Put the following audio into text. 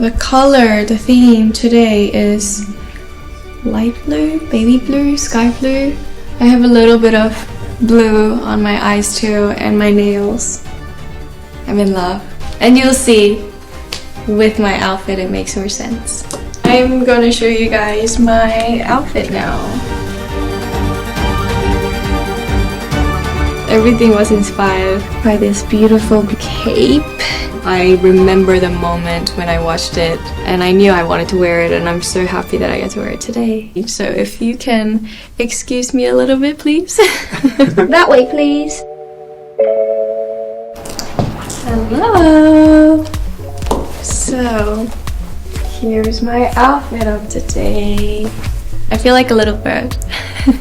the color, the theme today is light blue, baby blue, sky blue. I have a little bit of blue on my eyes too and my nails. I'm in love. And you'll see with my outfit it makes more sense. I'm gonna show you guys my outfit now. Everything was inspired by this beautiful cape. I remember the moment when I watched it and I knew I wanted to wear it, and I'm so happy that I get to wear it today. So if you can excuse me a little bit, please. That way, please. Hello. So here's my outfit of today. I feel like a little bird.